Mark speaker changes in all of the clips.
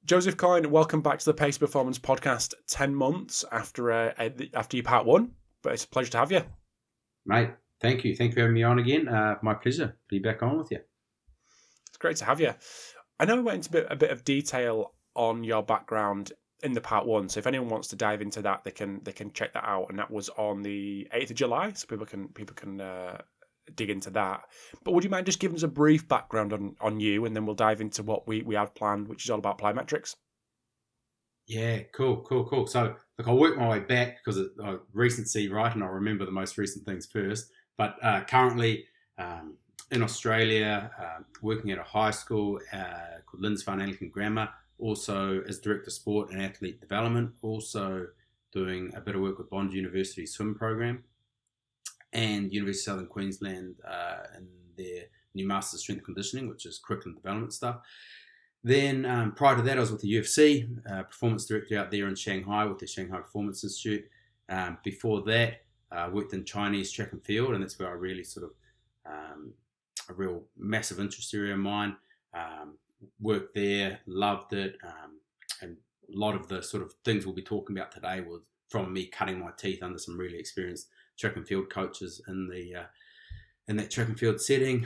Speaker 1: Joseph Coyne, welcome back to the Pacey Performance Podcast 10 months after your part one, but it's a pleasure to have you.
Speaker 2: Mate, thank you. Thank you for having me on again. My pleasure to be back on with you.
Speaker 1: It's great to have you. I know we went into a bit of detail on your background in the part one, so if anyone wants to dive into that, they can check that out, and that was on the 8th of July, so people can dig into that. But would you mind just giving us a brief background on you, and then we'll dive into what we have planned, which is all about plyometrics?
Speaker 2: Yeah, cool. So, look, I'll work my way back because of recency, right? And I'll remember the most recent things first. But currently in Australia, working at a high school called Lynn's Van Anglican Grammar, also as Director of Sport and Athlete Development, also doing a bit of work with Bond University swim program, and University of Southern Queensland in their new Master's Strength and Conditioning, which is curriculum development stuff. Then prior to that, I was with the UFC, performance director out there in Shanghai with the Shanghai Performance Institute. Before that, I worked in Chinese track and field, and that's where I really sort of, a real massive interest area of mine. Worked there, loved it, and a lot of the sort of things we'll be talking about today was from me cutting my teeth under some really experienced track and field coaches in that track and field setting.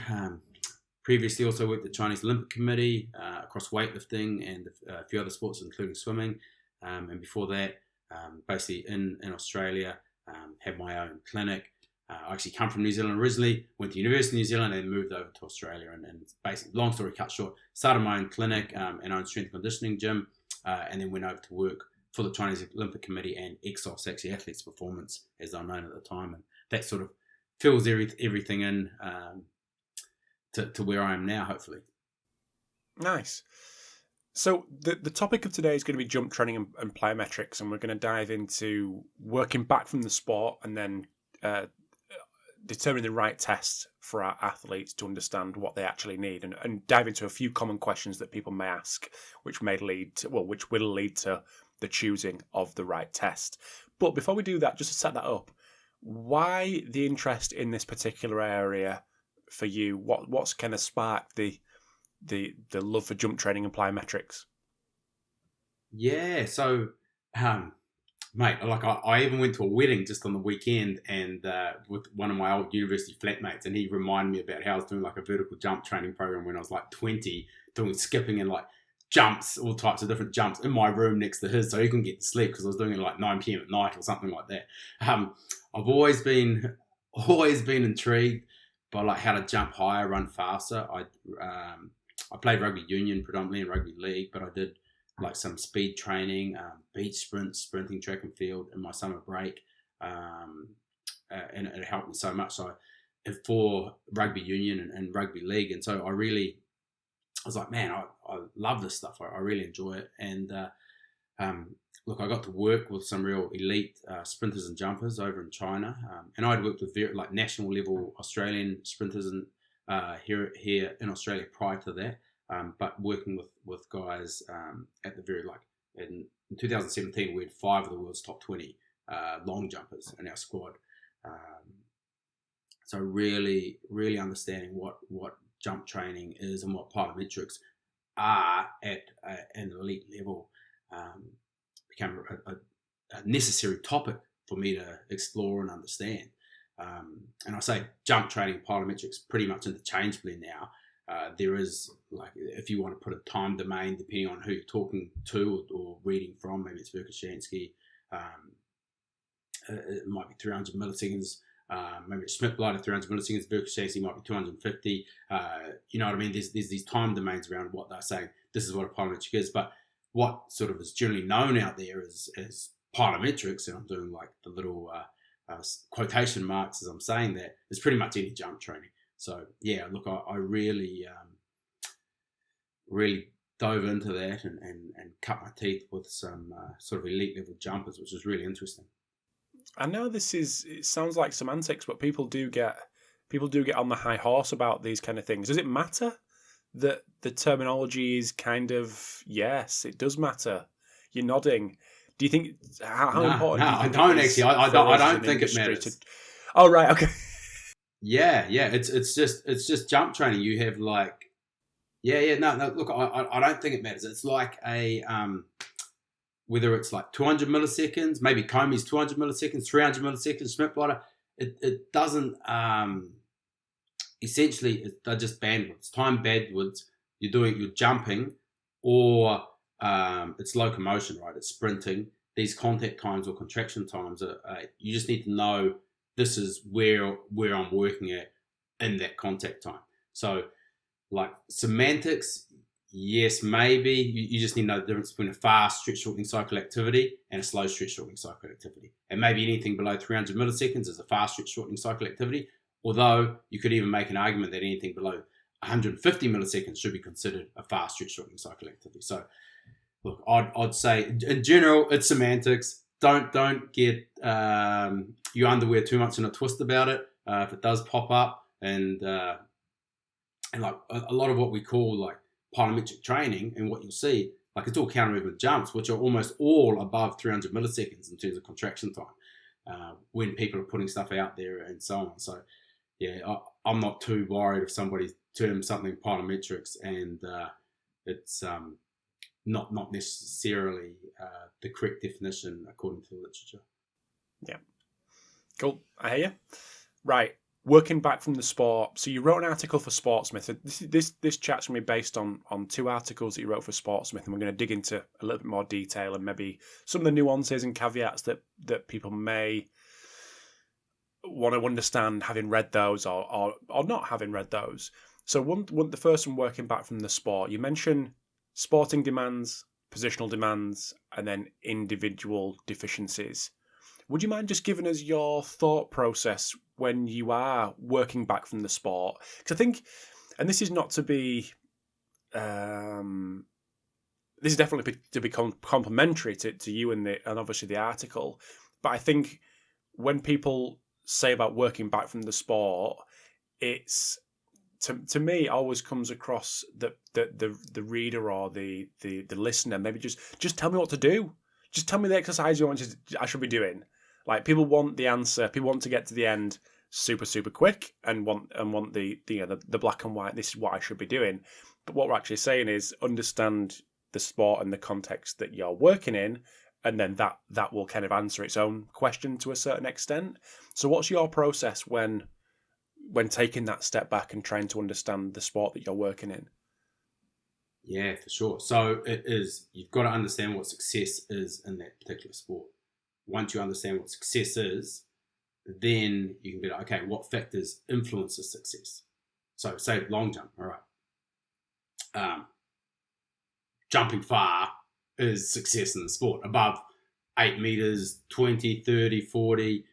Speaker 2: Previously also worked at the Chinese Olympic Committee across weightlifting and a few other sports, including swimming. And before that, basically in Australia, had my own clinic. I actually come from New Zealand originally, went to University of New Zealand and moved over to Australia. And basically, long story cut short, started my own clinic and own strength and conditioning gym, and then went over to work for the Chinese Olympic Committee and EXOS, actually Athletes Performance, as they're known at the time. And that sort of fills everything in to where I am now, hopefully.
Speaker 1: Nice. So the topic of today is going to be jump training and plyometrics, and we're going to dive into working back from the sport and then determining the right test for our athletes to understand what they actually need, and dive into a few common questions that people may ask, which will lead to the choosing of the right test. But before we do that, just to set that up, why the interest in this particular area for you? What's kind of sparked the love for jump training and plyometrics?
Speaker 2: Yeah, so mate, like I even went to a wedding just on the weekend, and with one of my old university flatmates, and he reminded me about how I was doing like a vertical jump training program when I was like 20, doing skipping and like jumps, all types of different jumps in my room next to his, so he can get to sleep because I was doing it like 9 p.m. at night or something like that. I've always been intrigued by like how to jump higher, run faster. I played rugby union predominantly and rugby league, but I did like some speed training, beach sprinting, track and field in my summer break, and it helped me so much. So for rugby union and rugby league, and so I was like, man, I love this stuff. I really enjoy it. And look, I got to work with some real elite sprinters and jumpers over in China, and I'd worked with like national level Australian sprinters and here in Australia prior to that. But working with guys at the very in 2017, we had 5 of the world's top 20 long jumpers in our squad. So really understanding what jump training is and what plyometrics are at an elite level became a necessary topic for me to explore and understand. And I say jump training, plyometrics pretty much interchangeably now. There is, like, if you want to put a time domain, depending on who you're talking to or reading from, maybe it's Verkhoshansky, it might be 300 milliseconds, maybe it's Schmidt-Blight at 300 milliseconds, Verkhoshansky might be 250. You know what I mean? There's these time domains around what they're saying. This is what a plyometric is, but what sort of is generally known out there is plyometrics, and I'm doing like the little quotation marks as I'm saying that, is pretty much any jump training. So yeah, look, I really dove into that and cut my teeth with some sort of elite level jumpers, which was really interesting.
Speaker 1: I know it sounds like semantics, but people do get on the high horse about these kind of things. Does it matter that the terminology is kind of, yes, it does matter? You're nodding. Do you think how important?
Speaker 2: No, I don't actually. I don't think it matters.
Speaker 1: Oh right, okay.
Speaker 2: Yeah. It's just jump training. You have No, look, I don't think it matters. It's like whether it's like 200 milliseconds, maybe Comey's 200 milliseconds, 300 milliseconds, Smith Blighter, it doesn't, essentially, they're just bandwidths, time bandwidths. You're jumping, or it's locomotion, right? It's sprinting. These contact times or contraction times, you just need to know this is where I'm working at in that contact time. So, like semantics, yes, maybe. You just need to know the difference between a fast stretch shortening cycle activity and a slow stretch shortening cycle activity. And maybe anything below 300 milliseconds is a fast stretch shortening cycle activity, although you could even make an argument that anything below 150 milliseconds should be considered a fast stretch shortening cycle activity. So, look, I'd say in general, it's semantics. Don't get your underwear too much in a twist about it. If it does pop up, and like a lot of what we call like plyometric training, and what you'll see, like it's all counter movement jumps, which are almost all above 300 milliseconds in terms of contraction time, when people are putting stuff out there and so on. So, yeah, I'm not too worried if somebody terms something plyometrics and it's not necessarily the correct definition according to the literature.
Speaker 1: Yeah. Cool. I hear you. Right. Working back from the sport. So you wrote an article for Sportsmith. This chat's going to be based on 2 articles that you wrote for Sportsmith, and we're going to dig into a little bit more detail and maybe some of the nuances and caveats that people may want to understand having read those or not having read those. So the first one, working back from the sport, you mentioned sporting demands, positional demands, and then individual deficiencies. Would you mind just giving us your thought process when you are working back from the sport? Because I think, and this is not to be, this is definitely to be complimentary to you and obviously the article, but I think when people say about working back from the sport, it's to me always comes across the reader or the listener. Maybe just tell me what to do. Just tell me the exercise I should be doing. Like, people want the answer. People want to get to the end super quick and want the black and white. This is what I should be doing. But what we're actually saying is understand the sport and the context that you're working in, and then that will kind of answer its own question to a certain extent. So what's your process when taking that step back and trying to understand the sport that you're working in?
Speaker 2: Yeah, for sure. So you've got to understand what success is in that particular sport. Once you understand what success is, then you can be like, okay, what factors influence the success? So say long jump, all right. Jumping far is success in the sport. Above 8 meters, 20, 30, 40,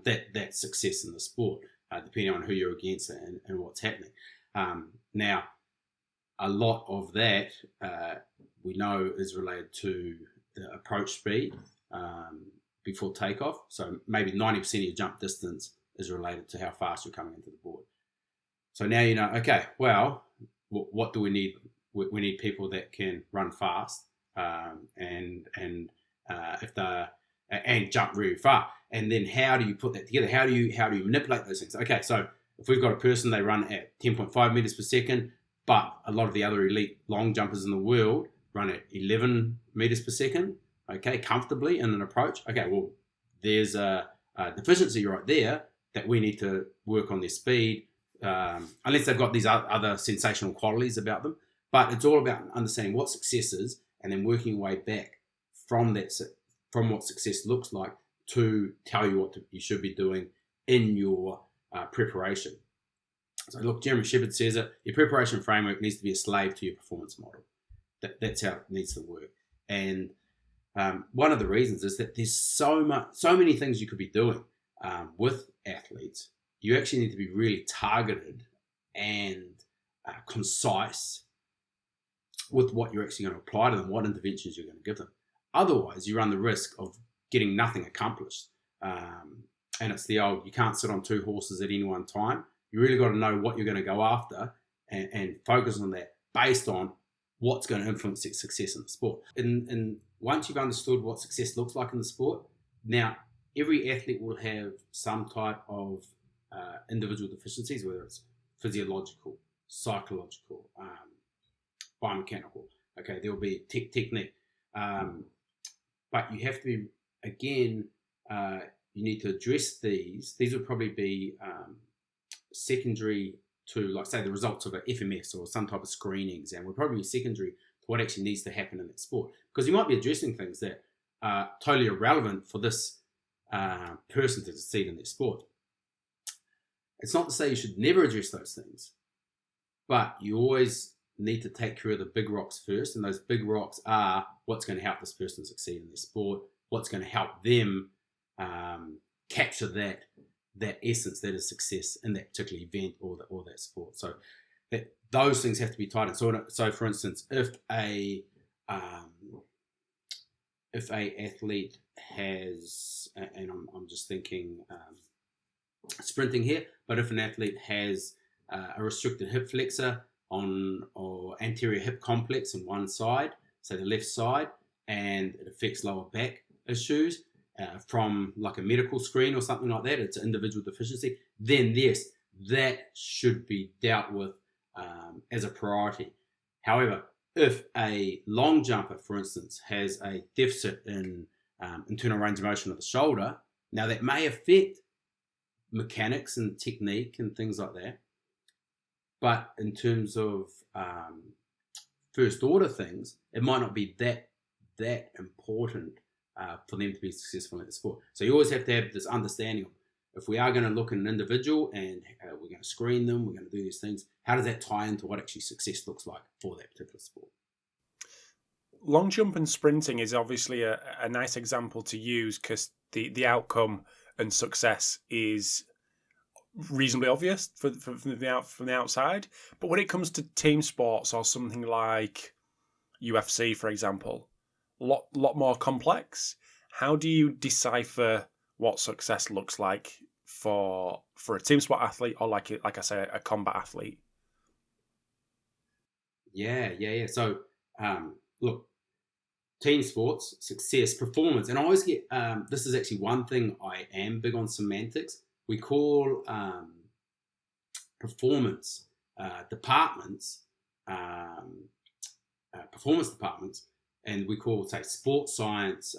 Speaker 2: that's success in the sport, depending on who you're against and what's happening. Now, a lot of that we know is related to the approach speed before takeoff. So maybe 90% of your jump distance is related to how fast you're coming into the board. So now you know, okay, well, what do we need? We need people that can run fast and jump really far. And then how do you put that together? How do you manipulate those things? Okay, so if we've got a person, they run at 10.5 meters per second, but a lot of the other elite long jumpers in the world run at 11 meters per second, okay, comfortably in an approach. Okay, well, there's a deficiency right there that we need to work on their speed, unless they've got these other sensational qualities about them. But it's all about understanding what success is and then working your way back from what success looks like to tell you what you should be doing in your preparation. So look, Jeremy Shepard says it, your preparation framework needs to be a slave to your performance model. That's how it needs to work. And one of the reasons is that there's so many things you could be doing with athletes. You actually need to be really targeted and concise with what you're actually going to apply to them, what interventions you're going to give them. Otherwise, you run the risk of getting nothing accomplished. And it's the old, you can't sit on 2 horses at any one time. You really got to know what you're going to go after and focus on that based on what's going to influence success in the sport. And once you've understood what success looks like in the sport, now every athlete will have some type of individual deficiencies, whether it's physiological, psychological, biomechanical. Okay, there'll be technique. But you have to be, again, you need to address these. These would probably be secondary to, like, say, the results of an FMS or some type of screening exam would probably be secondary to what actually needs to happen in that sport. Because you might be addressing things that are totally irrelevant for this person to succeed in their sport. It's not to say you should never address those things, but you always need to take care of the big rocks first, and those big rocks are what's going to help this person succeed in their sport, what's going to help them capture that essence that is success in that particular event or that sport. So that those things have to be tied in. So for instance, if a athlete has, and I'm just thinking sprinting here, but if an athlete has a restricted hip flexor or anterior hip complex in one side, so the left side, and it affects lower back issues from like a medical screen or something like that, it's an individual deficiency, then yes, that should be dealt with as a priority. However, if a long jumper, for instance, has a deficit in internal range of motion of the shoulder, now that may affect mechanics and technique and things like that. But in terms of first order things, it might not be that important for them to be successful in the sport. So you always have to have this understanding of, if we are going to look at an individual and we're going to screen them, we're going to do these things, how does that tie into what actually success looks like for that particular sport?
Speaker 1: Long jump and sprinting is obviously a nice example to use because the outcome and success is reasonably obvious from the outside. But when it comes to team sports or something like UFC, for example, a lot more complex. How do you decipher what success looks like for a team sport athlete or like I say, a combat athlete?
Speaker 2: Yeah. So look, team sports, success, performance, and I always get this is actually one thing I am big on semantics. We call performance departments performance departments, and we call, say, sports science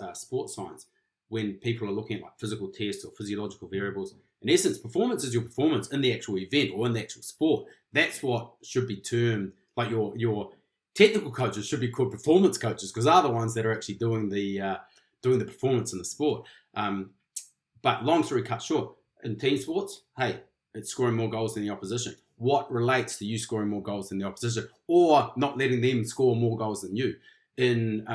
Speaker 2: when people are looking at like physical tests or physiological variables. In essence, performance is your performance in the actual event or in the actual sport. That's what should be termed, like your technical coaches should be called performance coaches, because they're the ones that are actually doing the performance in the sport. But long story cut short, in team sports, hey, it's scoring more goals than the opposition. What relates to you scoring more goals than the opposition, or not letting them score more goals than you? In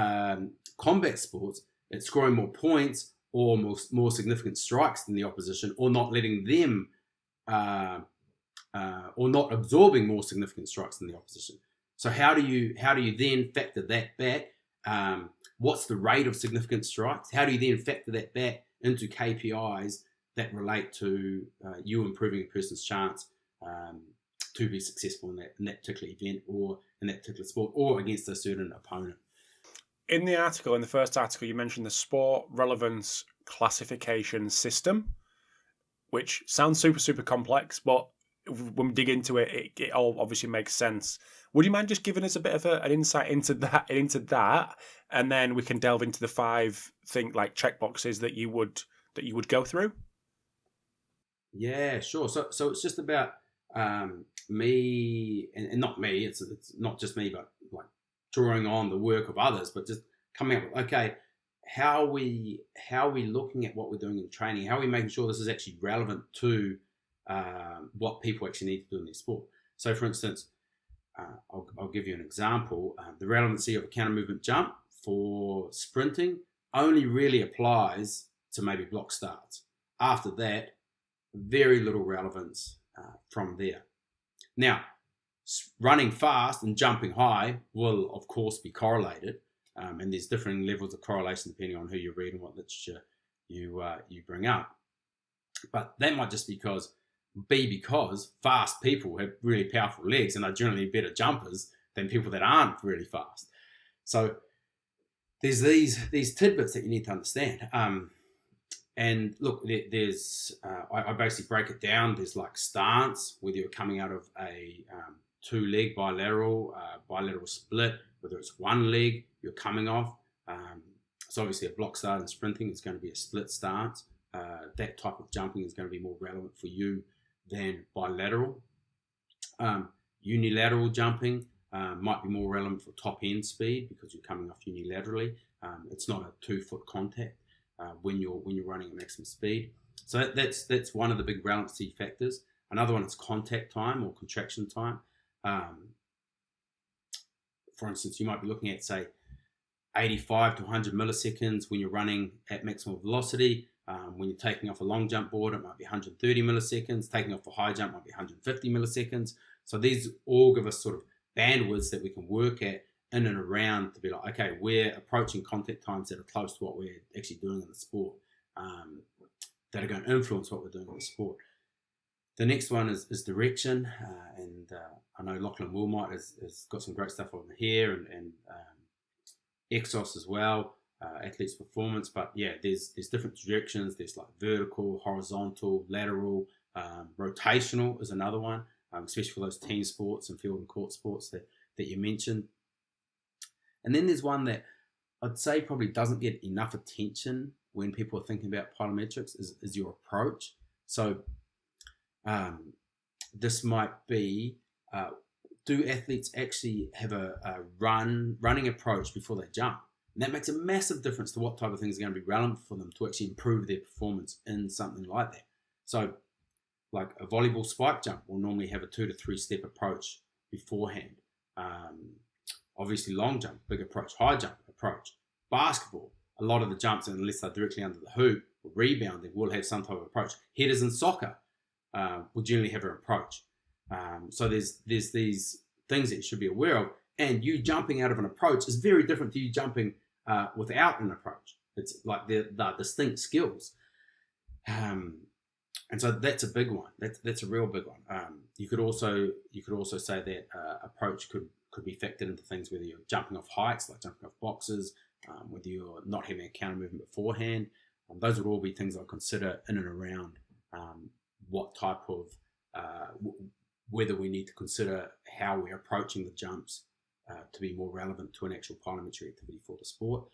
Speaker 2: combat sports, it's scoring more points or more significant strikes than the opposition, or not letting them, or not absorbing more significant strikes than the opposition. So how do you then factor that back? What's the rate of significant strikes? How do you then factor that back into KPIs that relate to you improving a person's chance to be successful in that particular event or in that particular sport or against a certain opponent?
Speaker 1: In the first article, you mentioned the sport relevance classification system, which sounds super, super complex, but when we dig into it, it all obviously makes sense. Would you mind just giving us a bit of an insight into that, and then we can delve into the 5 checkboxes that you would go through?
Speaker 2: Yeah, sure. So it's just about me, and not me. It's not just me, but like drawing on the work of others, but just coming up with, okay, how are we looking at what we're doing in training? How are we making sure this is actually relevant to what people actually need to do in their sport? So, for instance, I'll give you an example. The relevancy of a counter movement jump for sprinting only really applies to maybe block starts. After that, very little relevance from there. Now, running fast and jumping high will, of course, be correlated, and there's differing levels of correlation depending on who you read and what literature you bring up. But that might just because fast people have really powerful legs and are generally better jumpers than people that aren't really fast. So there's these tidbits that you need to understand. And look, there's I basically break it down. There's like stance, whether you're coming out of a 2-leg bilateral, bilateral split, whether it's one leg you're coming off. So obviously a block start in sprinting is going to be a split stance. That type of jumping is going to be more relevant for you than bilateral. Unilateral jumping might be more relevant for top end speed because you're coming off unilaterally. It's not a 2-foot contact when you're running at maximum speed. So that's one of the big relevancy factors. Another one is contact time or contraction time. For instance, you might be looking at, say, 85 to 100 milliseconds when you're running at maximum velocity. When you're taking off a long jump board, it might be 130 milliseconds. Taking off a high jump might be 150 milliseconds. So these all give us sort of bandwidths that we can work at in and around to be like, okay, we're approaching contact times that are close to what we're actually doing in the sport, that are going to influence what we're doing in the sport. The next one is direction, and I know Lachlan Wilmot has got some great stuff on here, and Exos as well, athletes performance. But yeah, there's different directions. There's like vertical, horizontal, lateral, rotational is another one, especially for those team sports and field and court sports that you mentioned. And then there's one that I'd say probably doesn't get enough attention when people are thinking about plyometrics is your approach. So this might be, do athletes actually have a running approach before they jump? And that makes a massive difference to what type of things are going to be relevant for them to actually improve their performance in something like that. So like a volleyball spike jump will normally have a 2 to 3 step approach beforehand. Obviously long jump, big approach, high jump approach. Basketball, a lot of the jumps, unless they're directly under the hoop or rebounding, will have some type of approach. Headers in soccer will generally have an approach. So there's these things that you should be aware of, and you jumping out of an approach is very different to you jumping without an approach. It's like they're distinct skills, and so that's a big one. That's a real big one. You could also say that approach could be factored into things whether you're jumping off heights, like jumping off boxes, whether you're not having a counter movement beforehand. Those would all be things I'll consider in and around what type of whether we need to consider how we're approaching the jumps to be more relevant to an actual plyometry activity for the sport.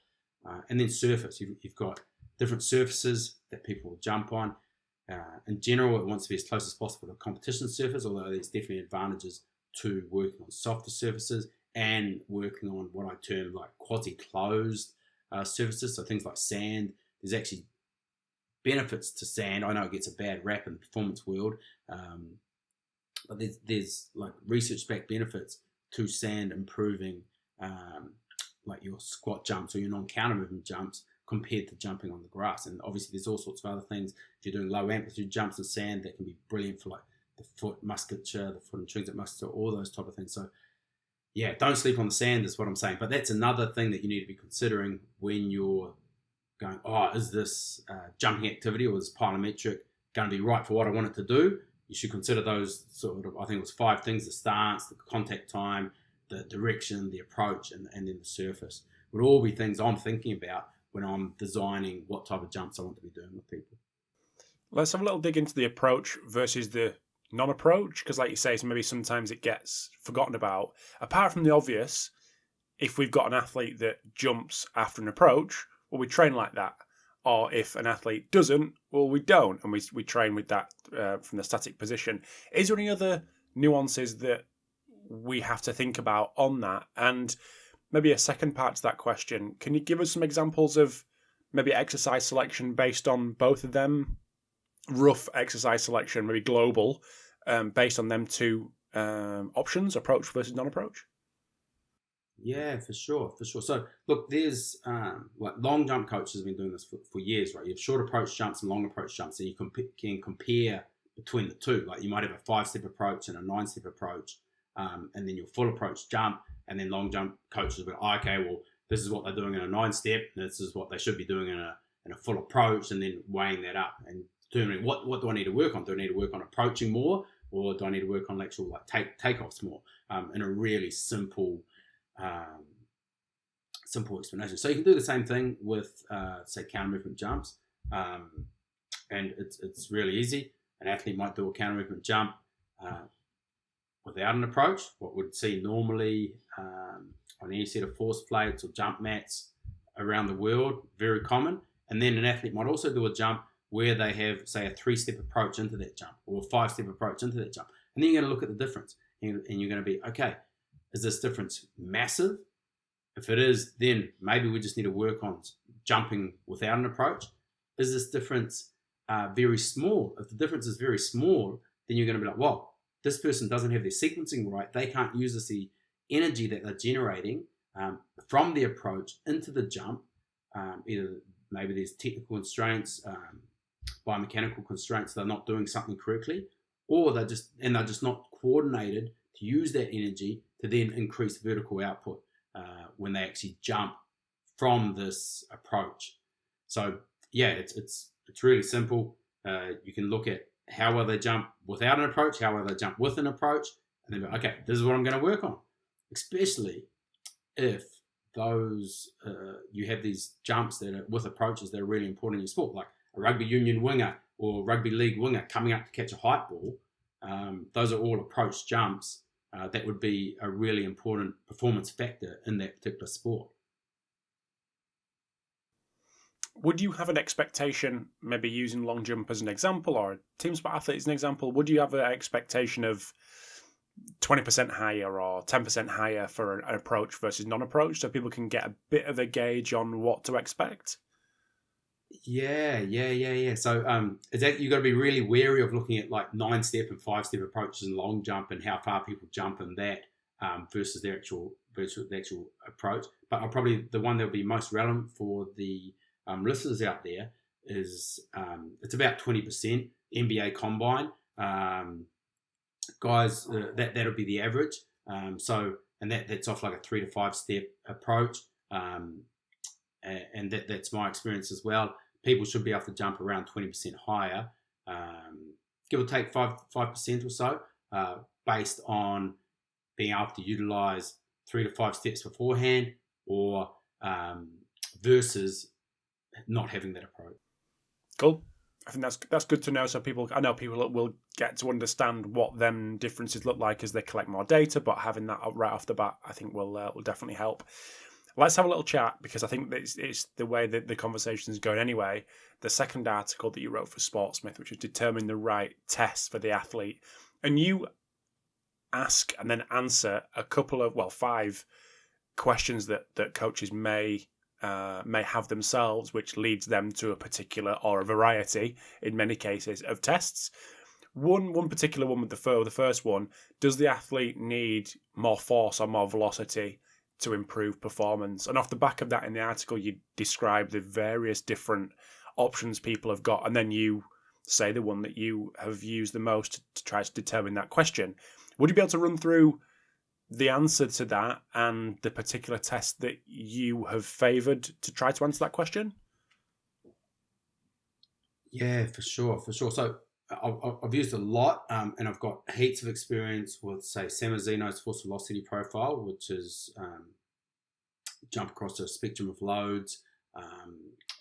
Speaker 2: And then surface, you've got different surfaces that people will jump on. In general, it wants to be as close as possible to a competition surface, although there's definitely advantages to working on softer surfaces and working on what I term like quasi-closed surfaces, so things like sand. There's actually benefits to sand. I know it gets a bad rap in the performance world, but there's like research-backed benefits to sand improving like your squat jumps or your non-counter movement jumps compared to jumping on the grass. And obviously there's all sorts of other things. If you're doing low amplitude jumps in sand, that can be brilliant for like the foot musculature, the foot intrinsic musculature, all those type of things. So yeah, don't sleep on the sand is what I'm saying. But that's another thing that you need to be considering when you're going, is this jumping activity or this plyometric going to be right for what I want it to do? You should consider those sort of, I think it was 5 things: the stance, the contact time, the direction, the approach, and then the surface. Would all be things I'm thinking about when I'm designing what type of jumps I want to be doing with people.
Speaker 1: Let's have a little dig into the approach versus the non-approach, because like you say, maybe sometimes it gets forgotten about. Apart from the obvious, if we've got an athlete that jumps after an approach, well, we train like that. Or if an athlete doesn't, well, we don't, and we train with that from the static position. Is there any other nuances that we have to think about on that? And maybe a second part to that question, can you give us some examples of maybe exercise selection based on both of them? Rough exercise selection, maybe global, based on them two options, approach versus non-approach?
Speaker 2: Yeah, for sure. So look, there's like long jump coaches have been doing this for years, right? You have short approach jumps and long approach jumps, and you can compare between the two. Like you might have a 5-step approach and a 9-step approach, and then your full approach jump, and then long jump coaches will be like, okay, well, this is what they're doing in a 9-step, and this is what they should be doing in a full approach, and then weighing that up and determining what do I need to work on? Do I need to work on approaching more, or do I need to work on actual like takeoffs more? In a really simple explanation. So you can do the same thing with say counter movement jumps, and it's really easy. An athlete might do a counter movement jump without an approach, what we'd see normally on any set of force plates or jump mats around the world, very common. And then an athlete might also do a jump where they have, say, a 3-step approach into that jump or a 5-step approach into that jump. And then you're going to look at the difference and you're going to be, okay, is this difference massive? If it is, then maybe we just need to work on jumping without an approach. Is this difference very small? If the difference is very small, then you're going to be like, well, this person doesn't have their sequencing right. They can't use the energy that they're generating from the approach into the jump. Either maybe there's technical constraints, biomechanical constraints, they're not doing something correctly, or they're just not coordinated to use that energy to then increase vertical output when they actually jump from this approach. So yeah, it's really simple. You can look at how well they jump without an approach, how well they jump with an approach, and then go, okay, this is what I'm going to work on. Especially if those you have these jumps that are with approaches that are really important in your sport, like a rugby union winger or rugby league winger coming up to catch a height ball. Those are all approach jumps that would be a really important performance factor in that particular sport.
Speaker 1: Would you have an expectation, maybe using long jump as an example or a team sport athlete as an example, would you have an expectation of 20% higher or 10% higher for an approach versus non-approach so people can get a bit of a gauge on what to expect?
Speaker 2: Yeah. So you've got to be really wary of looking at like 9-step and 5-step approaches in long jump and how far people jump in that versus the actual approach. But probably the one that will be most relevant for the listeners out there is it's about 20% NBA combine. Guys, that'll be the average. And that's off like a 3 to 5 step approach. And that's my experience as well. People should be able to jump around 20% higher, give or take 5% or so, based on being able to utilize 3 to 5 steps beforehand, or versus not having that approach.
Speaker 1: Cool. I think that's good to know. So I know people will get to understand what them differences look like as they collect more data, but having that right off the bat, I think will definitely help. Let's have a little chat, because I think that it's the way that the conversation is going anyway. The second article that you wrote for Sportsmith, which was determine the right test for the athlete, and you ask and then answer a couple of 5 questions that coaches may have themselves, which leads them to a particular or a variety, in many cases, of tests. One particular one with the first one: does the athlete need more force or more velocity to improve performance? And off the back of that, in the article, you describe the various different options people have got, and then you say the one that you have used the most to try to determine that question. Would you be able to run through the answer to that and the particular test that you have favoured to try to answer that question?
Speaker 2: Yeah, for sure. So I've used a lot, and I've got heaps of experience with, say, Samozino's force velocity profile, which is jump across a spectrum of loads,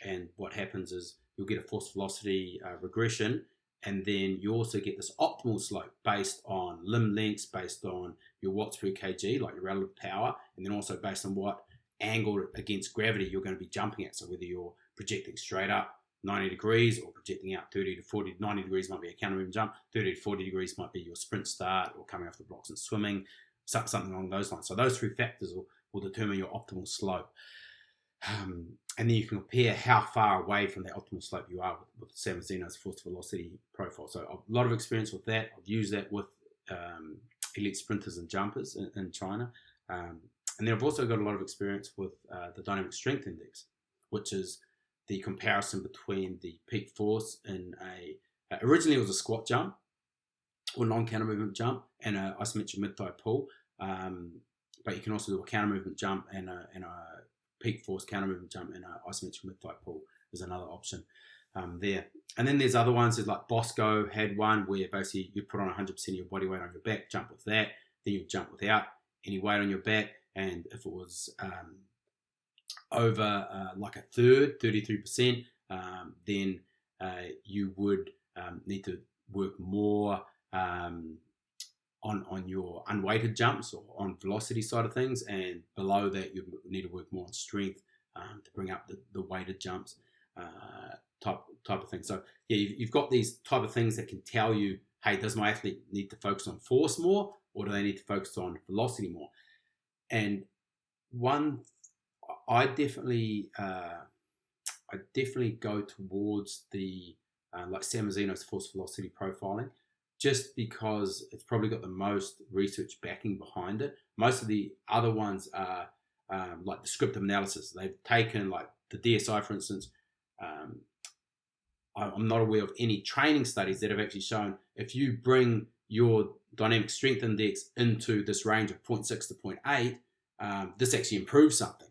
Speaker 2: and what happens is you'll get a force velocity regression, and then you also get this optimal slope based on limb lengths, based on your watts per kg, like your relative power, and then also based on what angle against gravity you're going to be jumping at. So whether you're projecting straight up 90 degrees or projecting out 30 to 40, 90 degrees might be a counter movement jump, 30 to 40 degrees might be your sprint start or coming off the blocks and swimming, something along those lines. So those 3 factors will determine your optimal slope. And then you can compare how far away from that optimal slope you are with Samozino's force velocity profile. So a lot of experience with that. I've used that with elite sprinters and jumpers in China. And then I've also got a lot of experience with the dynamic strength index, which is the comparison between the peak force in originally it was a squat jump or non-counter movement jump and an isometric mid-thigh pull. But you can also do a counter movement jump and a peak force counter movement jump and an isometric mid-thigh pull is another option there. And then there's other ones. There's like Bosco had one where basically you put on 100% of your body weight on your back, jump with that, then you jump without any weight on your back. And if it was over like a third, 33%, then you would need to work more on your unweighted jumps or on velocity side of things, and below that you need to work more on strength to bring up the weighted jumps type of thing. So yeah, you've got these type of things that can tell you, hey, does my athlete need to focus on force more, or do they need to focus on velocity more? And one, I definitely go towards the like Samozino's force velocity profiling, just because it's probably got the most research backing behind it. Most of the other ones are like descriptive analysis. They've taken, like the DSI, for instance. I'm not aware of any training studies that have actually shown if you bring your dynamic strength index into this range of 0.6 to 0.8, this actually improves something.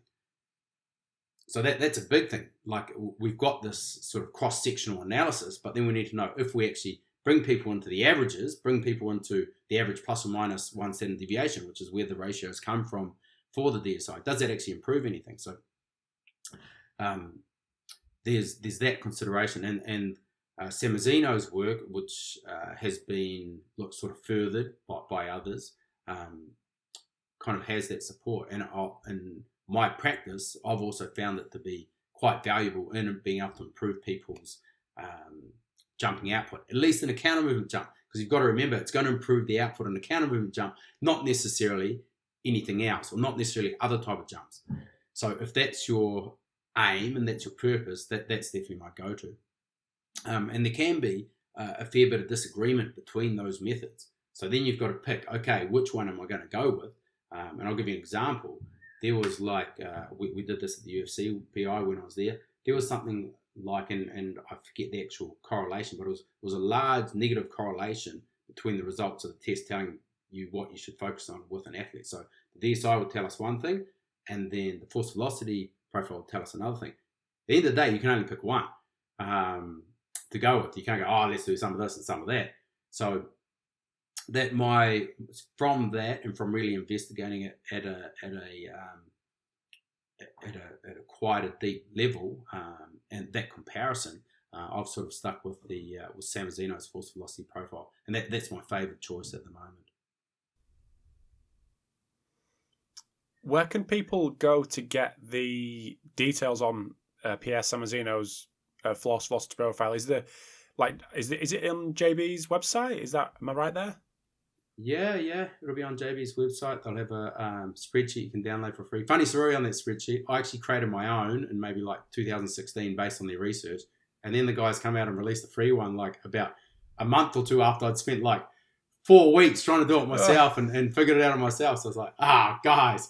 Speaker 2: So that's a big thing. Like, we've got this sort of cross-sectional analysis, but then we need to know if we actually bring people into the averages, bring people into the average plus or minus 1 standard deviation, which is where the ratios come from for the DSI, does that actually improve anything? So there's that consideration, and Samozino's work, which has been sort of furthered by others, kind of has that support. And in my practice, I've also found it to be quite valuable in being able to improve people's jumping output, at least in a counter movement jump, because you've got to remember it's going to improve the output in a counter movement jump, not necessarily anything else, or not necessarily other type of jumps. So if that's your aim and that's your purpose, that's definitely my go-to. And there can be a fair bit of disagreement between those methods. So then you've got to pick, okay, which one am I going to go with? And I'll give you an example. There was we did this at the UFC PI when I was there. There was something like, and I forget the actual correlation, but it was a large negative correlation between the results of the test telling you what you should focus on with an athlete. So the DSI would tell us one thing, and then the force velocity profile would tell us another thing. At the end of the day, you can only pick one to go with. You can't go, let's do some of this and some of that. So from that and from really investigating it at quite a deep level, and that comparison, I've sort of stuck with with Samozino's force velocity profile, and that's my favourite choice at the moment.
Speaker 1: Where can people go to get the details on Pierre Samozino's force velocity profile? Is it on JB's website? Am I right there?
Speaker 2: Yeah, it'll be on JB's website. They'll have a spreadsheet you can download for free. Funny story on that spreadsheet, I actually created my own in maybe like 2016 based on their research, and then the guys come out and released a free one like about a month or two after I'd spent like 4 weeks trying to do it myself and figured it out on myself. So I was like, guys.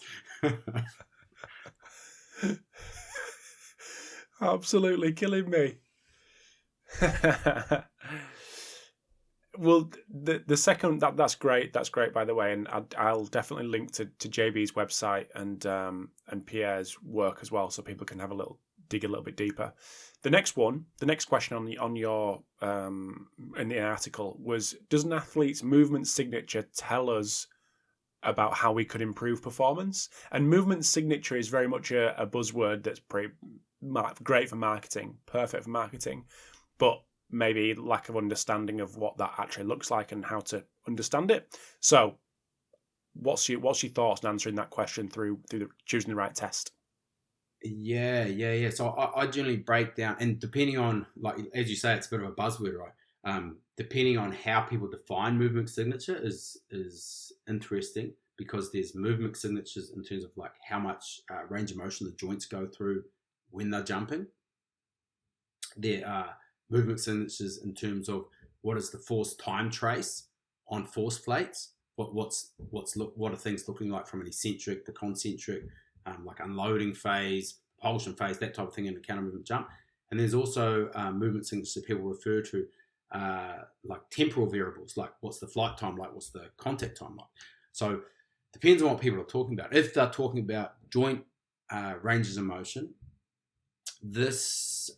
Speaker 1: Absolutely killing me. Well, the second, that's great. That's great, by the way, and I'll definitely link to JB's website and Pierre's work as well, so people can dig a little bit deeper. The next question on your in the article was: does an athlete's movement signature tell us about how we could improve performance? And movement signature is very much a buzzword that's pretty great for marketing, perfect for marketing, but maybe lack of understanding of what that actually looks like and how to understand it. So what's your thoughts on answering that question through choosing the right test?
Speaker 2: Yeah. So I generally break down, and depending on, like, as you say, it's a bit of a buzzword, right? Depending on how people define movement signature is interesting, because there's movement signatures in terms of like how much range of motion the joints go through when they're jumping. There are movement signatures in terms of what is the force time trace on force plates. What are things looking like from an eccentric to concentric, like unloading phase, propulsion phase, that type of thing in a counter movement jump. And there's also movement signatures that people refer to like temporal variables, like what's the flight time like, what's the contact time like. So depends on what people are talking about. If they're talking about joint ranges of motion, this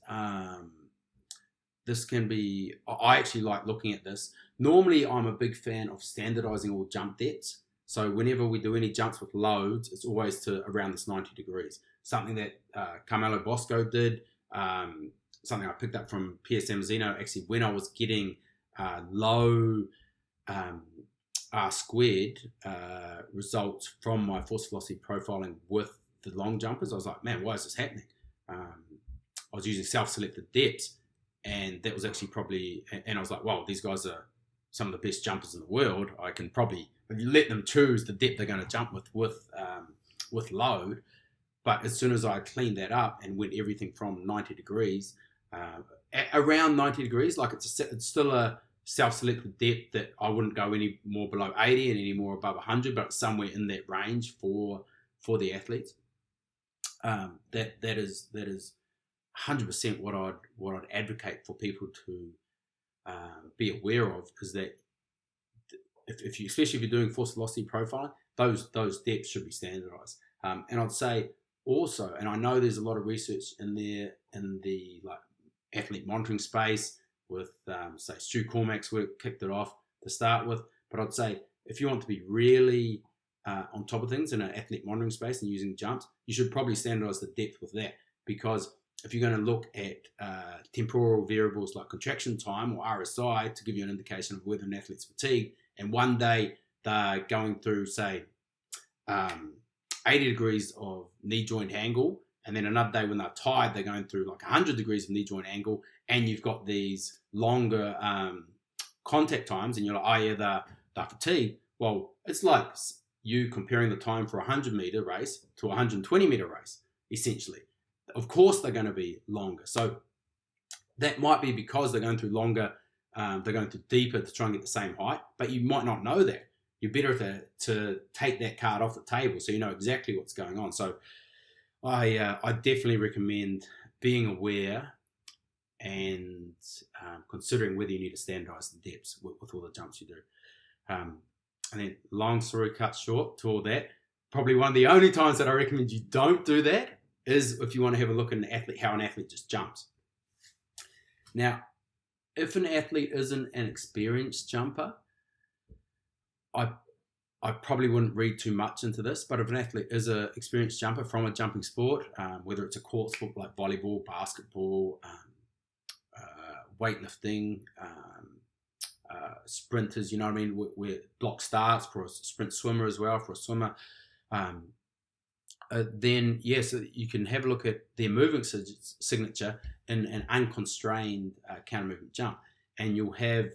Speaker 2: can be, I actually like looking at this. Normally, I'm a big fan of standardizing all jump depths. So whenever we do any jumps with loads, it's always to around this 90 degrees. Something that Carmelo Bosco did, something I picked up from Pierre Samozino, actually, when I was getting low R squared results from my force velocity profiling with the long jumpers. I was like, man, why is this happening? I was using self-selected depths, and that was actually probably, and I was like, wow, these guys are some of the best jumpers in the world. I can probably let them choose the depth they're going to jump with load. But as soon as I cleaned that up and went everything from 90 degrees, around 90 degrees, like it's still a self-selected depth that I wouldn't go any more below 80 and any more above 100, but somewhere in that range for the athletes. That is 100% what I'd advocate for people to be aware of, is that if you, especially if you're doing force velocity profiling, those depths should be standardized. And I'd say also, and I know there's a lot of research in there in the like athlete monitoring space with say Stu Cormack's work kicked it off to start with, but I'd say if you want to be really on top of things in an athlete monitoring space and using jumps, you should probably standardize the depth with that, because if you're going to look at temporal variables like contraction time or RSI to give you an indication of whether an athlete's fatigued, and one day they're going through, say, 80 degrees of knee joint angle, and then another day when they're tired, they're going through like 100 degrees of knee joint angle, and you've got these longer contact times, and you're like, oh yeah, they're fatigued. Well, it's like you comparing the time for a 100-meter race to a 120-meter race, essentially. Of course, they're going to be longer. So that might be because they're going through longer, they're going through deeper to try and get the same height, but you might not know that. You're better to take that card off the table so you know exactly what's going on. So I definitely recommend being aware and considering whether you need to standardize the depths with all the jumps you do. And then long story cut short to all that, probably one of the only times that I recommend you don't do that is if you want to have a look at an athlete, how an athlete just jumps. Now, if an athlete isn't an experienced jumper, I probably wouldn't read too much into this, but if an athlete is an experienced jumper from a jumping sport, whether it's a court sport like volleyball, basketball, weightlifting, sprinters, you know what I mean, where block starts for a sprint swimmer as well, for a swimmer, then yes, you can have a look at their movement signature in an unconstrained counter movement jump, and you'll have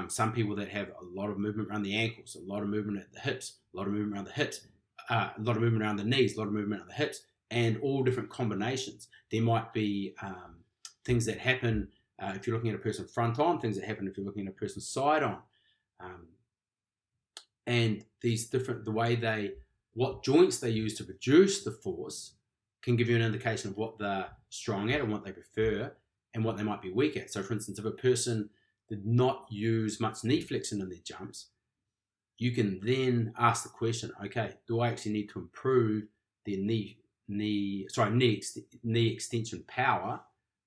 Speaker 2: some people that have a lot of movement around the ankles, a lot of movement at the hips, a lot of movement around the hips, a lot of movement around the knees, a lot of movement around the hips, and all different combinations. There might be things that happen if you're looking at a person front on, things that happen if you're looking at a person side on, and these different, the way what joints they use to produce the force can give you an indication of what they're strong at and what they prefer and what they might be weak at. So for instance, if a person did not use much knee flexion in their jumps, you can then ask the question, okay, do I actually need to improve their knee extension power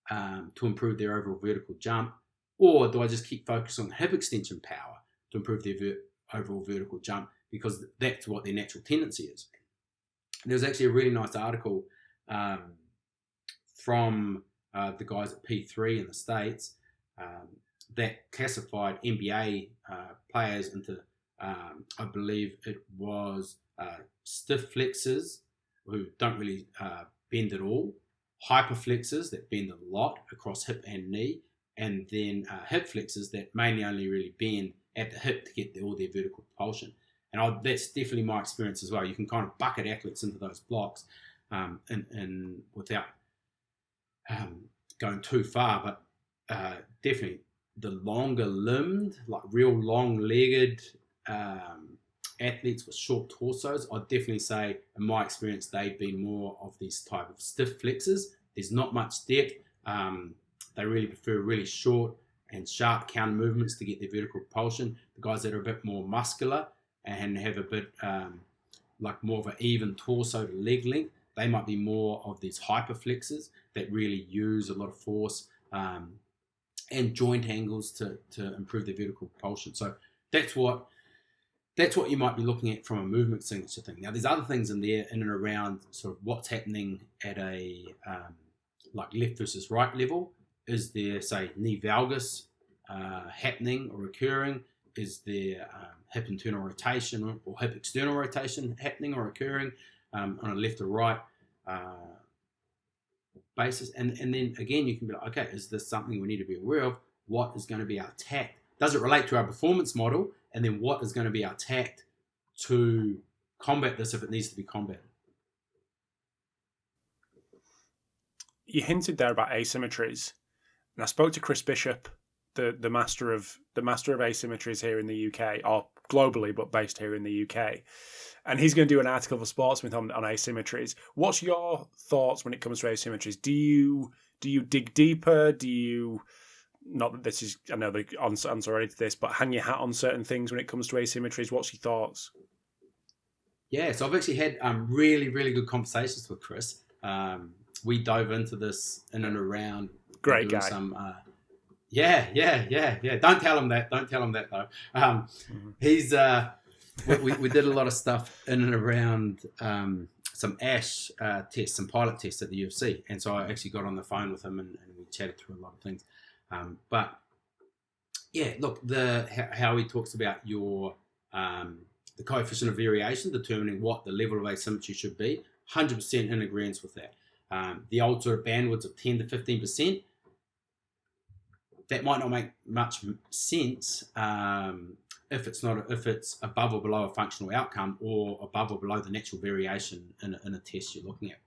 Speaker 2: to improve their overall vertical jump, or do I just keep focusing on hip extension power to improve their overall vertical jump, because that's what their natural tendency is. There's actually a really nice article from the guys at P3 in the States that classified NBA players into, I believe it was stiff flexors who don't really bend at all, hyperflexors that bend a lot across hip and knee, and then hip flexors that mainly only really bend at the hip to get all their vertical propulsion. And that's definitely my experience as well. You can kind of bucket athletes into those blocks and without going too far, but definitely the longer limbed, like real long-legged athletes with short torsos, I'd definitely say, in my experience, they've been more of these type of stiff flexors. There's not much depth. They really prefer really short and sharp counter movements to get their vertical propulsion. The guys that are a bit more muscular and have a bit like more of an even torso to leg length, they might be more of these hyperflexors that really use a lot of force and joint angles to improve their vertical propulsion. So that's what you might be looking at from a movement signature thing. Now, there's other things in there in and around sort of what's happening at a like left versus right level. Is there, say, knee valgus happening or occurring? Is there hip internal rotation or hip external rotation happening or occurring on a left or right basis. And then again, you can be like, okay, is this something we need to be aware of? What is going to be our tact? Does it relate to our performance model? And then what is going to be our tact to combat this if it needs to be combated?
Speaker 1: You hinted there about asymmetries, and I spoke to Chris Bishop, the master of asymmetries here in the UK, or globally, but based here in the UK, and he's going to do an article for Sportsmith on asymmetries. What's your thoughts when it comes to asymmetries? Do you dig deeper? Do you, not that this is, I know the answer already to this, but hang your hat on certain things when it comes to asymmetries? What's your thoughts?
Speaker 2: Yeah, so I've actually had really, really good conversations with Chris. We dove into this in and around.
Speaker 1: Great guy.
Speaker 2: Yeah. Don't tell him that though. He's we did a lot of stuff in and around some ASH tests, some pilot tests at the UFC, and so I actually got on the phone with him and we chatted through a lot of things. But yeah, look, how he talks about your the coefficient of variation, determining what the level of asymmetry should be, 100% in agreement with that. The old sort of bandwidths of 10 to 15%, that might not make much sense if it's above or below a functional outcome or above or below the natural variation in a test you're looking at.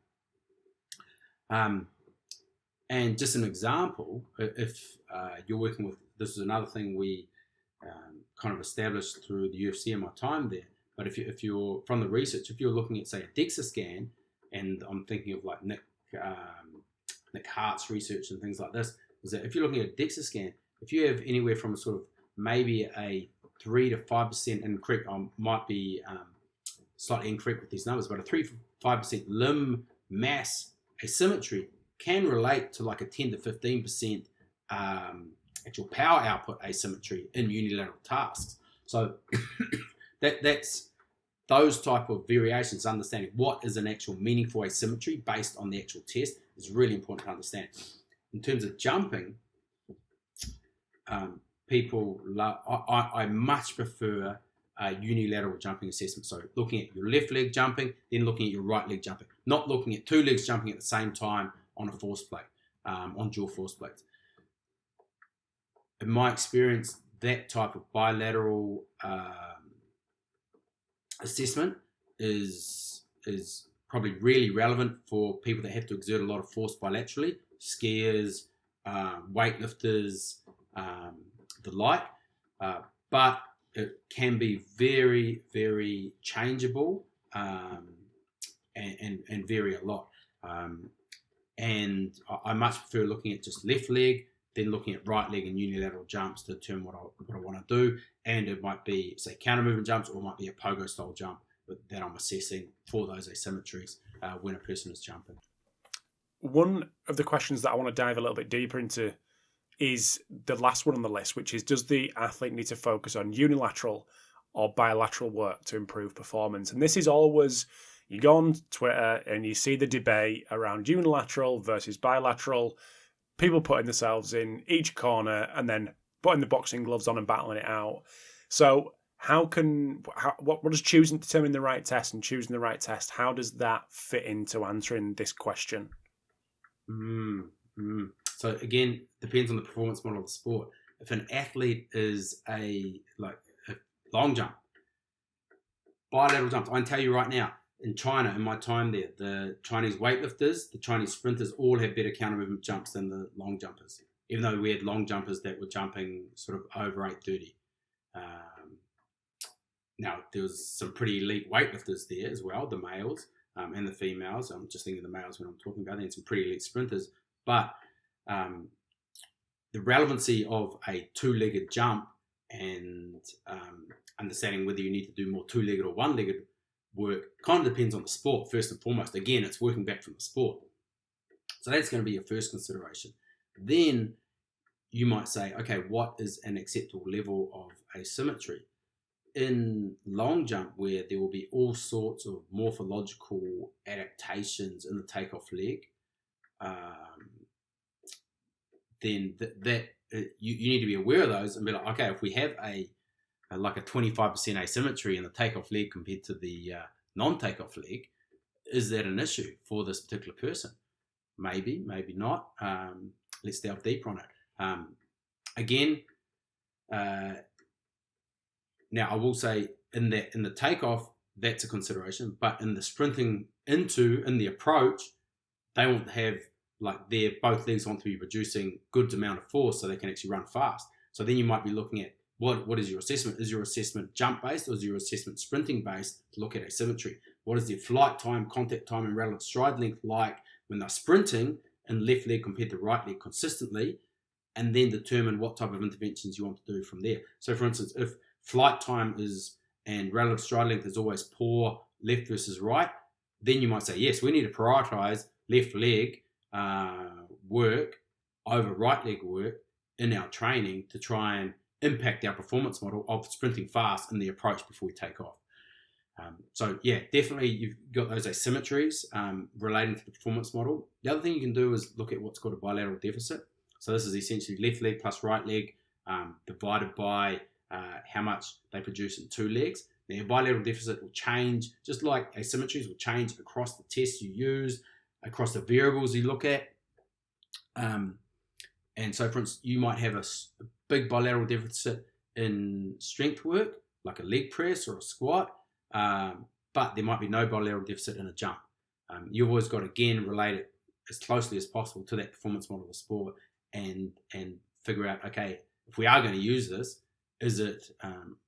Speaker 2: And just an example, if you're working with, this is another thing we kind of established through the UFC in my time there, but if you're from the research, if you're looking at, say, a DEXA scan, and I'm thinking of like Nick Hart's research and things like this, is that if you're looking at a DEXA scan, if you have anywhere from sort of maybe a 3 to 5% incorrect, I might be slightly incorrect with these numbers, but a 3 to 5% limb mass asymmetry can relate to like a 10 to 15% actual power output asymmetry in unilateral tasks. So that's those type of variations, understanding what is an actual meaningful asymmetry based on the actual test is really important to understand. In terms of jumping, I much prefer unilateral jumping assessment. So looking at your left leg jumping, then looking at your right leg jumping, not looking at two legs jumping at the same time on a force plate, on dual force plates. In my experience, that type of bilateral assessment is probably really relevant for people that have to exert a lot of force bilaterally, skiers, weightlifters, the like. But it can be very, very changeable and vary a lot. And I much prefer looking at just left leg, then looking at right leg and unilateral jumps to determine what I want to do. And it might be, say, counter movement jumps, or it might be a pogo style jump that I'm assessing for those asymmetries when a person is jumping.
Speaker 1: One of the questions that I want to dive a little bit deeper into is the last one on the list, which is, does the athlete need to focus on unilateral or bilateral work to improve performance? And this is always, you go on Twitter and you see the debate around unilateral versus bilateral, people putting themselves in each corner and then putting the boxing gloves on and battling it out. So what does choosing, determining the right test and choosing the right test, how does that fit into answering this question?
Speaker 2: So again, depends on the performance model of the sport. If an athlete is a long jump, bilateral jumps, I can tell you right now, in China, in my time there, the Chinese weightlifters, the Chinese sprinters all have better counter movement jumps than the long jumpers, even though we had long jumpers that were jumping sort of over 830. Now, there was some pretty elite weightlifters there as well, the males and the females. I'm just thinking of the males when I'm talking about it, and some pretty elite sprinters. But the relevancy of a two-legged jump and understanding whether you need to do more two-legged or one-legged work kind of depends on the sport, first and foremost. Again, it's working back from the sport. So that's going to be your first consideration. Then you might say, okay, what is an acceptable level of asymmetry? In long jump, where there will be all sorts of morphological adaptations in the takeoff leg, then that you need to be aware of those and be like, okay, if we have a like a 25% asymmetry in the takeoff leg compared to the non-takeoff leg, is that an issue for this particular person? Maybe, maybe not. Let's delve deeper on it. Again, now I will say in the takeoff, that's a consideration, but in the sprinting in the approach, they want to have, like, both legs want to be producing good amount of force so they can actually run fast. So then you might be looking at what is your assessment? Is your assessment jump based, or is your assessment sprinting based to look at asymmetry? What is their flight time, contact time, and relative stride length like when they're sprinting in left leg compared to right leg consistently, and then determine what type of interventions you want to do from there. So for instance, if flight time and relative stride length is always poor left versus right, then you might say, yes, we need to prioritize left leg work over right leg work in our training to try and impact our performance model of sprinting fast in the approach before we take off. So yeah, definitely you've got those asymmetries relating to the performance model. The other thing you can do is look at what's called a bilateral deficit. So this is essentially left leg plus right leg divided by how much they produce in two legs. Now your bilateral deficit will change, just like asymmetries will change across the tests you use, across the variables you look at. And so for instance, you might have a big bilateral deficit in strength work, like a leg press or a squat, but there might be no bilateral deficit in a jump. You've always got to, again, relate it as closely as possible to that performance model of sport and figure out, okay, if we are going to use this, is it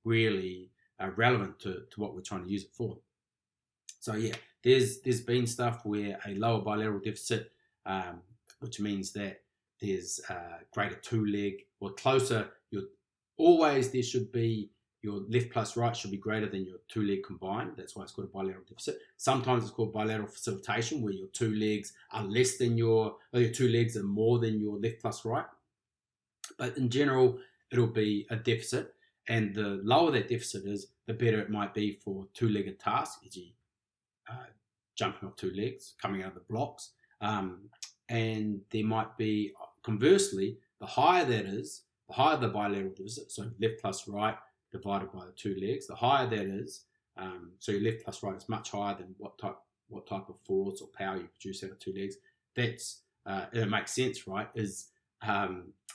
Speaker 2: really relevant to what we're trying to use it for? So yeah, there's been stuff where a lower bilateral deficit, which means that there's greater two leg or closer. There should be your left plus right should be greater than your two leg combined. That's why it's called a bilateral deficit. Sometimes it's called bilateral facilitation, where your two legs are less than your two legs are more than your left plus right. But in general, it'll be a deficit, and the lower that deficit is, the better it might be for two-legged tasks, e.g. Jumping off two legs, coming out of the blocks. And there might be, conversely, the higher that is, the higher the bilateral deficit, so left plus right divided by the two legs, the higher that is, so your left plus right is much higher than what type of force or power you produce out of two legs. That's, it makes sense, right, is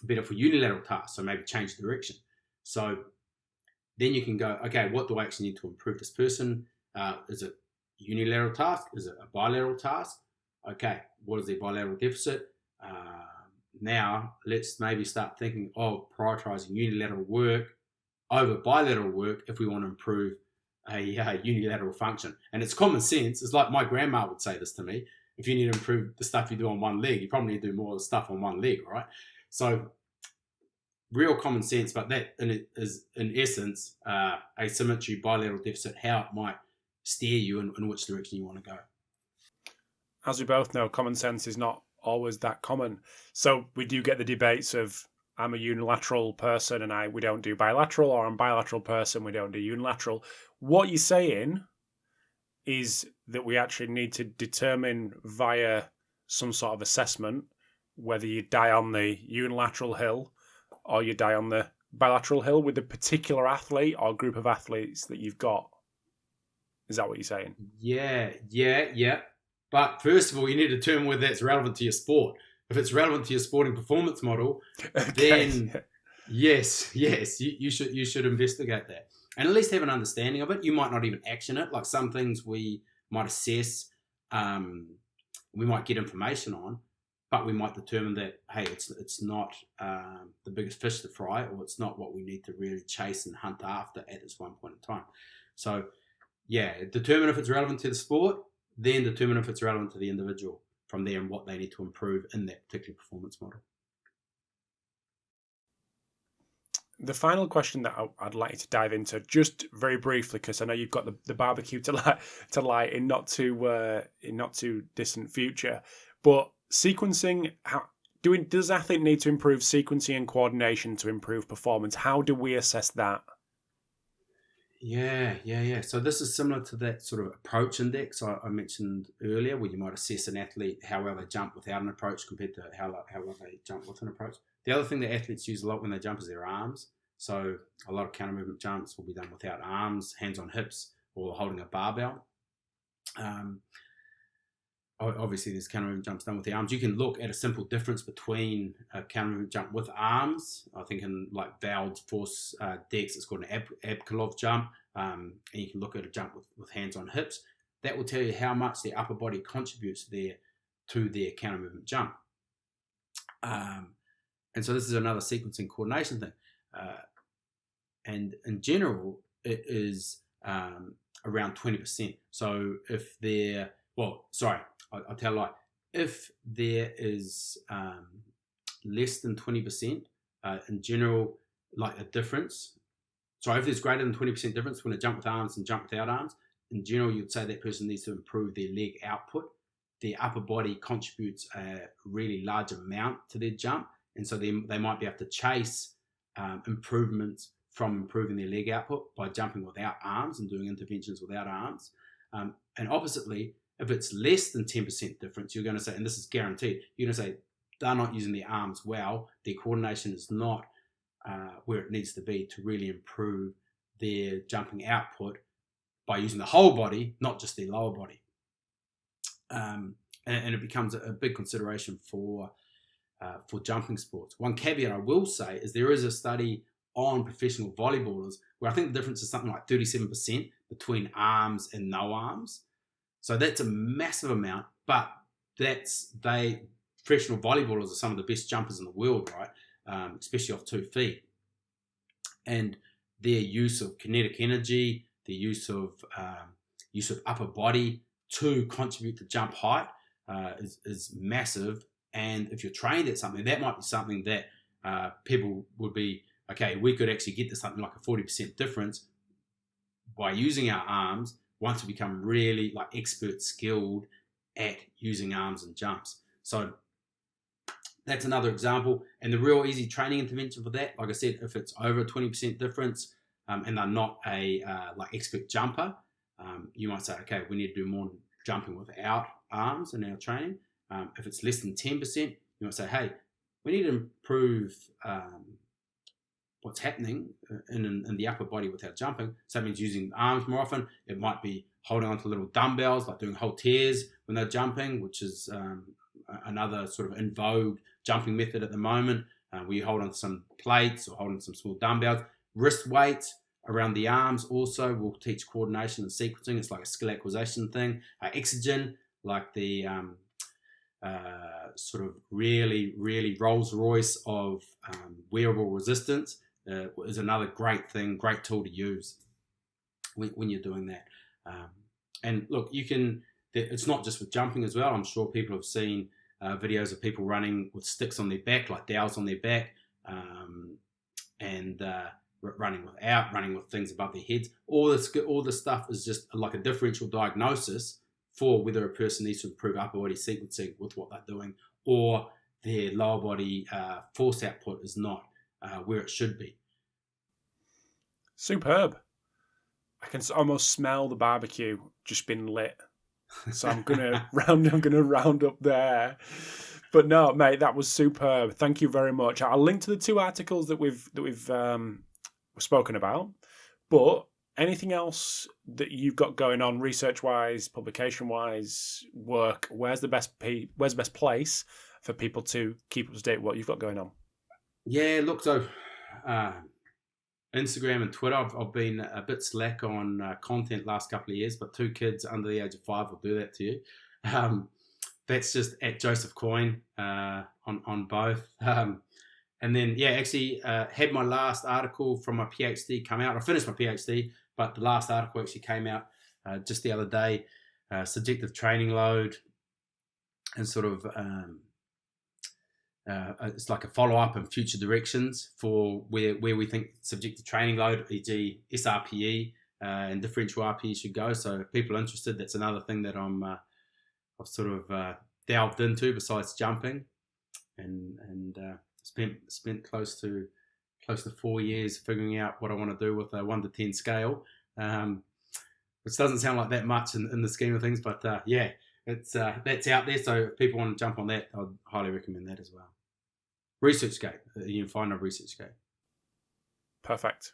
Speaker 2: better for unilateral tasks, so maybe change direction. So then you can go, okay, what do I actually need to improve this person? Is it a unilateral task? Is it a bilateral task? Okay, what is their bilateral deficit? Now let's maybe start thinking of prioritizing unilateral work over bilateral work if we want to improve a unilateral function. And it's common sense. It's like my grandma would say this to me: if you need to improve the stuff you do on one leg, you probably need to do more of the stuff on one leg, right? So real common sense, but that is in essence asymmetry, bilateral deficit, how it might steer you in which direction you want to go.
Speaker 1: As we both know, common sense is not always that common. So we do get the debates of, I'm a unilateral person and we don't do bilateral, or I'm a bilateral person, we don't do unilateral. What you're saying is that we actually need to determine via some sort of assessment whether you die on the unilateral hill or you die on the bilateral hill with the particular athlete or group of athletes that you've got. Is that what you're saying?
Speaker 2: Yeah. But first of all, you need to determine whether that's relevant to your sport. If it's relevant to your sporting performance model, then yes, you should investigate that and at least have an understanding of it. You might not even action it. Like some things we might assess, we might get information on, but we might determine that, hey, it's not the biggest fish to fry, or it's not what we need to really chase and hunt after at this one point in time. So yeah, determine if it's relevant to the sport, then determine if it's relevant to the individual from there and what they need to improve in that particular performance model.
Speaker 1: The final question that I'd like you to dive into, just very briefly, because I know you've got the barbecue to light in not too distant future, but sequencing. Does athlete need to improve sequencing and coordination to improve performance? How do we assess that?
Speaker 2: Yeah. So this is similar to that sort of approach index I mentioned earlier, where you might assess an athlete how well they jump without an approach compared to how well they jump with an approach. The other thing that athletes use a lot when they jump is their arms. So a lot of counter movement jumps will be done without arms, hands on hips, or holding a barbell. Obviously, there's counter movement jumps done with the arms. You can look at a simple difference between a counter movement jump with arms. I think in like Vald's force decks, it's called an Abkalov jump. And you can look at a jump with hands on hips. That will tell you how much the upper body contributes to their counter movement jump. And so this is another sequencing coordination thing. And in general, it is around 20%. So if they're, I'll tell you, like, if there is less than 20% in general, like a difference, if there's greater than 20% difference between a jump with arms and jump without arms, in general, you'd say that person needs to improve their leg output. Their upper body contributes a really large amount to their jump, and so they might be able to chase improvements from improving their leg output by jumping without arms and doing interventions without arms. And oppositely, if it's less than 10% difference, you're going to say, and this is guaranteed, you're going to say they're not using their arms well, their coordination is not where it needs to be to really improve their jumping output by using the whole body, not just their lower body. And it becomes a big consideration for jumping sports. One caveat I will say is there is a study on professional volleyballers where I think the difference is something like 37% between arms and no arms. So that's a massive amount, but professional volleyballers are some of the best jumpers in the world, right? Especially off 2 feet. And their use of kinetic energy, their use of upper body to contribute to jump height is massive. And if you're trained at something, that might be something that people would be, okay, we could actually get to something like a 40% difference by using our arms once we become really like expert skilled at using arms and jumps. So that's another example. And the real easy training intervention for that, like I said, if it's over a 20% difference and they're not a like expert jumper, you might say, okay, we need to do more jumping without arms in our training. If it's less than 10%, you might say, hey, we need to improve what's happening in the upper body without jumping. So that means using arms more often. It might be holding onto little dumbbells, like doing halters when they're jumping, which is another sort of in vogue jumping method at the moment, where you hold onto some plates or hold on some small dumbbells. Wrist weights around the arms also will teach coordination and sequencing. It's like a skill acquisition thing. Exogen, like the sort of really, really Rolls Royce of wearable resistance, is another great tool to use when you're doing that. And look, it's not just with jumping as well. I'm sure people have seen videos of people running with sticks on their back, like dowels on their back, and running with things above their heads. All this stuff is just like a differential diagnosis for whether a person needs to improve upper body sequencing with what they're doing, or their lower body force output is not where it should be.
Speaker 1: Superb. I can almost smell the barbecue just been lit. So I'm gonna round up there. But no, mate, that was superb. Thank you very much. I'll link to the 2 articles that we've spoken about. But anything else that you've got going on, research-wise, publication-wise, work? Where's the best place for people to keep up to date with what you've got going on?
Speaker 2: Yeah, look, so Instagram and Twitter, I've been a bit slack on content last couple of years, but 2 kids under the age of 5 will do that to you. That's just at Joseph Coyne on both. And then, actually had my last article from my PhD come out. I finished my PhD, but the last article actually came out just the other day. Subjective training load, and sort of it's like a follow-up and future directions for where we think subjective training load, e.g. SRPE and differential RPE should go. So if people are interested, that's another thing that I've sort of delved into besides jumping, and spent close to 4 years figuring out what I want to do with a 1 to 10 scale, which doesn't sound like that much in the scheme of things, but it's that's out there. So if people want to jump on that, I'd highly recommend that as well. ResearchGate, you can find on ResearchGate.
Speaker 1: Perfect.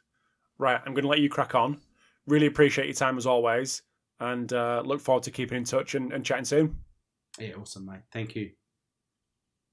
Speaker 1: Right, I'm going to let you crack on. Really appreciate your time as always, and look forward to keeping in touch and chatting soon.
Speaker 2: Yeah, awesome, mate. Thank you.